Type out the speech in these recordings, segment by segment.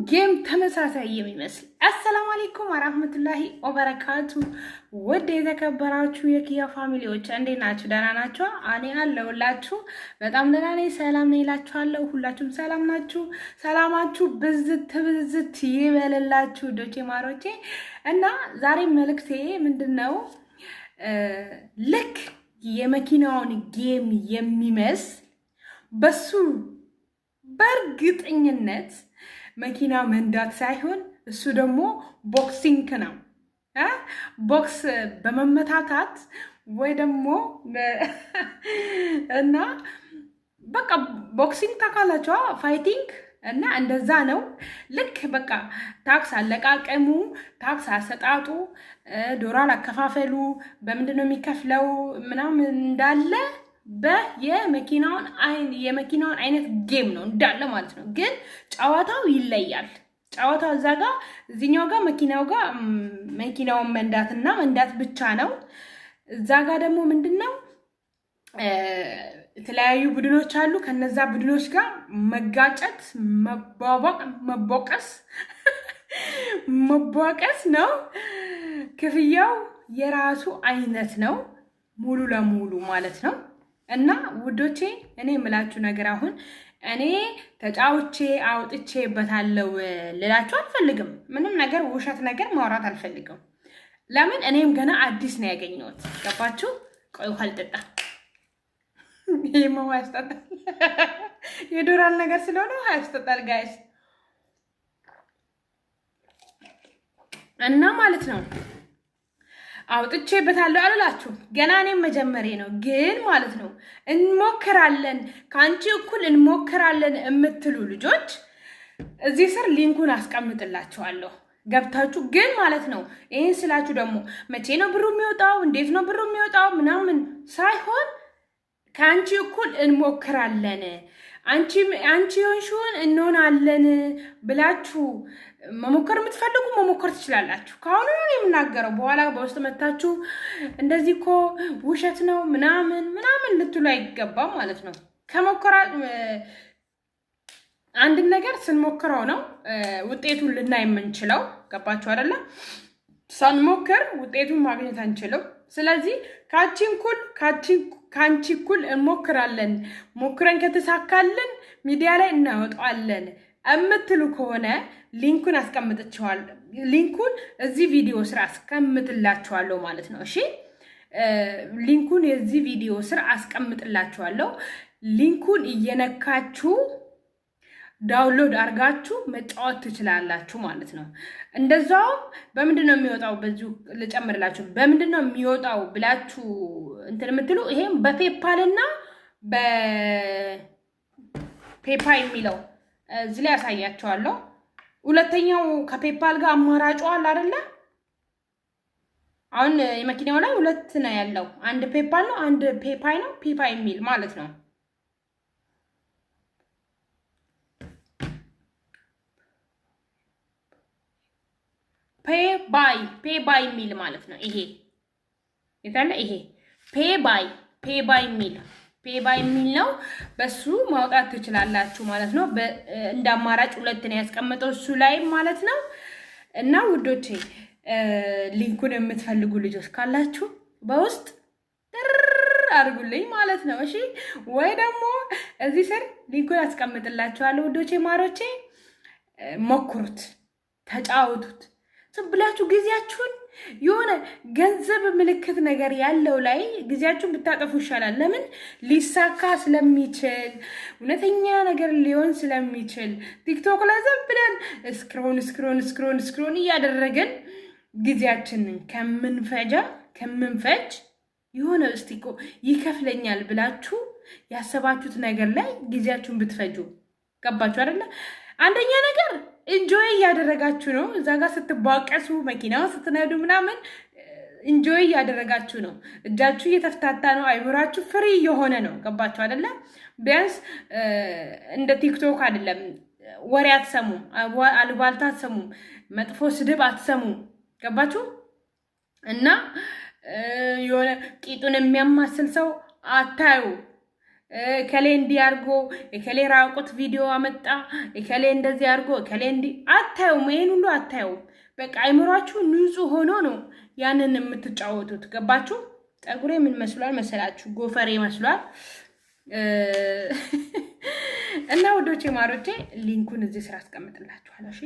ጌም ተመሳሳይ የሚመስል። አሰላሙ አለይኩም ወራህመቱላሂ ወበረካቱ። ወደ የተከበራችሁ የኪያ ፋሚሊዎች እንዴት ናችሁ? ደህና ናችሁ? እኔ አለሁላችሁ በጣም ደህና ነኝ። ሰላም ነኝ እላችኋለሁ። ሁላችሁም ሰላም ናችሁ? ሰላማችሁ ብዝት ይበልላችሁ ዶቼ ማሮቼ። እና ዛሬ መልእክቴ ምንድነው? ልክ የመኪናውን ጌም የሚመስል በሱ በእርግጠኝነት መኪና መንዳት ሳይሆን እሱ ደግሞ ቦክሲንግ ነው። ቦክስ በመመታታት ወይ ደግሞ እና በቃ ቦክሲንግ ታውቃላችሁ፣ ፋይቲንግ እና እንደዛ ነው። ልክ በቃ ታክስ አለቃቀሙ፣ ታክስ አሰጣጡ፣ ዶላር አከፋፈሉ በምንድነው የሚከፍለው ምናምን እንዳለ የመኪናውን አይነት ጌም ነው እንዳለ ማለት ነው። ግን ጨዋታው ይለያል። ጨዋታው እዛ ጋር እዚህኛው ጋር መኪናውን መንዳትና መንዳት ብቻ ነው። እዛ ጋር ደግሞ ምንድነው የተለያዩ ቡድኖች አሉ። ከነዛ ቡድኖች ጋር መጋጨት፣ መቧቀስ ነው። ክፍያው የራሱ አይነት ነው ሙሉ ለሙሉ ማለት ነው። እና ውዶቼ እኔ የምላችሁ ነገር አሁን እኔ ተጫውቼ አውጥቼበታለሁ ልላችሁ አልፈልግም። ምንም ነገር ውሸት ነገር ማውራት አልፈልግም። ለምን እኔም ገና አዲስ ነው ያገኘሁት። ገባችሁ? ቆይ ውሃ ልጠጣ። ይሄማ ውሃ ያስጠጣል። የዶላር ነገር ስለሆነ ውሃ ያስጠጣል ጋይስ። እና ማለት ነው አውጥቼበታለሁ አልላችሁ ገና እኔም መጀመሪያ ነው። ግን ማለት ነው እንሞክራለን፣ ከአንቺ እኩል እንሞክራለን የምትሉ ልጆች እዚህ ስር ሊንኩን አስቀምጥላችኋለሁ ገብታችሁ። ግን ማለት ነው ይሄን ስላችሁ ደግሞ መቼ ነው ብሩ የሚወጣው፣ እንዴት ነው ብሩ የሚወጣው ምናምን ሳይሆን ከአንቺ እኩል እንሞክራለን፣ አንቺ ሆንሽውን እንሆናለን ብላችሁ መሞከር የምትፈልጉ መሞከር ትችላላችሁ። ከአሁኑ ነው የምናገረው። በኋላ በውስጥ መታችሁ እንደዚህ እኮ ውሸት ነው ምናምን ልትሉ አይገባም ማለት ነው። ከሞከራ አንድን ነገር ስንሞክረው ነው ውጤቱን ልናይ የምንችለው። ገባችሁ አይደለ? ሳንሞክር ውጤቱን ማግኘት አንችልም። ስለዚህ ከአንቺ እኩል እንሞክራለን፣ ሞክረን ከተሳካልን ሚዲያ ላይ እናወጣዋለን እምትሉ ከሆነ ሊንኩን አስቀምጥቻለሁ። ሊንኩን እዚህ ቪዲዮ ስር አስቀምጥላችኋለሁ ማለት ነው። እሺ ሊንኩን የዚህ ቪዲዮ ስር አስቀምጥላችኋለሁ። ሊንኩን እየነካችሁ ዳውንሎድ አድርጋችሁ መጫወት ትችላላችሁ ማለት ነው። እንደዛው በምንድነው የሚወጣው? በዚሁ ልጨምርላችሁ። በምንድነው የሚወጣው ብላችሁ እንትን የምትሉ ይሄም በፔፓል እና በፔፓል የሚለው እዚህ ላይ ያሳያቸዋለሁ። ሁለተኛው ከፔፓል ጋር አማራጩ አለ አይደለ? አሁን የመኪናው ላይ ሁለት ነው ያለው። አንድ ፔፓል ነው፣ አንድ ፔፓይ ነው። ፔፓይ የሚል ማለት ነው። ፔባይ የሚል ማለት ነው። ይሄ የታለ? ይሄ ፔባይ የሚል ነው። በሱ ማውጣት ትችላላችሁ ማለት ነው። እንደ አማራጭ ሁለት ነው ያስቀመጠው እሱ ላይ ማለት ነው። እና ውዶቼ ሊንኩን የምትፈልጉ ልጆች ካላችሁ በውስጥ አድርጉልኝ ማለት ነው። እሺ ወይ ደግሞ እዚህ ስር ሊንኩን አስቀምጥላችኋለሁ ውዶቼ ማሮቼ። ሞክሩት፣ ተጫወቱት። ዝም ብላችሁ ጊዜያችሁን የሆነ ገንዘብ ምልክት ነገር ያለው ላይ ጊዜያችሁን ብታጠፉ ይሻላል። ለምን? ሊሳካ ስለሚችል፣ እውነተኛ ነገር ሊሆን ስለሚችል ቲክቶክ ላይ ዝም ብለን ስክሮን እያደረግን ጊዜያችንን ከምንፈጅ የሆነ እስቲ እኮ ይከፍለኛል ብላችሁ ያሰባችሁት ነገር ላይ ጊዜያችሁን ብትፈጁ። ገባችሁ አይደለ? አንደኛ ነገር ኢንጆይ እያደረጋችሁ ነው። እዛ ጋር ስትቧቀሱ መኪናው ስትነዱ ምናምን ኢንጆይ እያደረጋችሁ ነው። እጃችሁ እየተፍታታ ነው። አይምራችሁ ፍሪ የሆነ ነው። ገባችሁ አይደለ? ቢያንስ እንደ ቲክቶክ አይደለም። ወሬ አትሰሙም፣ አልባልታ አትሰሙም፣ መጥፎ ስድብ አትሰሙም። ገባችሁ? እና የሆነ ቂጡን የሚያማስል ሰው አታዩ። ከሌ እንዲያርጎ ከሌ ራቁት ቪዲዮ አመጣ ከሌ እንደዚህ አርጎ ከሌ እንዲ አታዩም። ይሄን ሁሉ አታዩም። በቃ አይምሯችሁ ንጹህ ሆኖ ነው ያንን የምትጫወቱት። ገባችሁ? ጠጉሬ ምን መስሏል መሰላችሁ? ጎፈሬ መስሏል። እና ወዶቼ ማሮቼ ሊንኩን እዚህ ስራ አስቀምጥላችኋለሁ። እሺ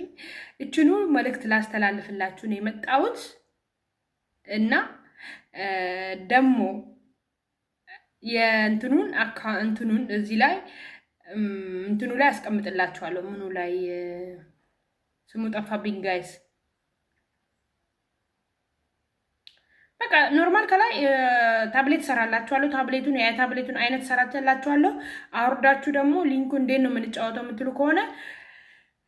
እቺኑ መልእክት ላስተላልፍላችሁ ነው የመጣሁት። እና ደሞ የእንትኑን አካውንቱን እዚህ ላይ እንትኑ ላይ አስቀምጥላችኋለሁ። ምኑ ላይ ስሙ ጠፋብኝ ጋይስ። በቃ ኖርማል ከላይ ታብሌት ሰራላችኋለሁ። ታብሌቱን የታብሌቱን አይነት ሰራላችኋለሁ። አውርዳችሁ ደግሞ ሊንኩ እንዴት ነው የምንጫወተው የምትሉ ከሆነ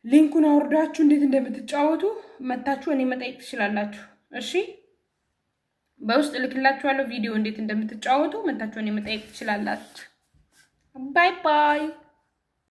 ሊንኩን አውርዳችሁ እንዴት እንደምትጫወቱ መታችሁ እኔ መጠየቅ ትችላላችሁ። እሺ በውስጥ ልክላችኋለሁ ቪዲዮ እንዴት እንደምትጫወቱ መታችሁ እኔ መጠየቅ ትችላላችሁ። ባይ ባይ።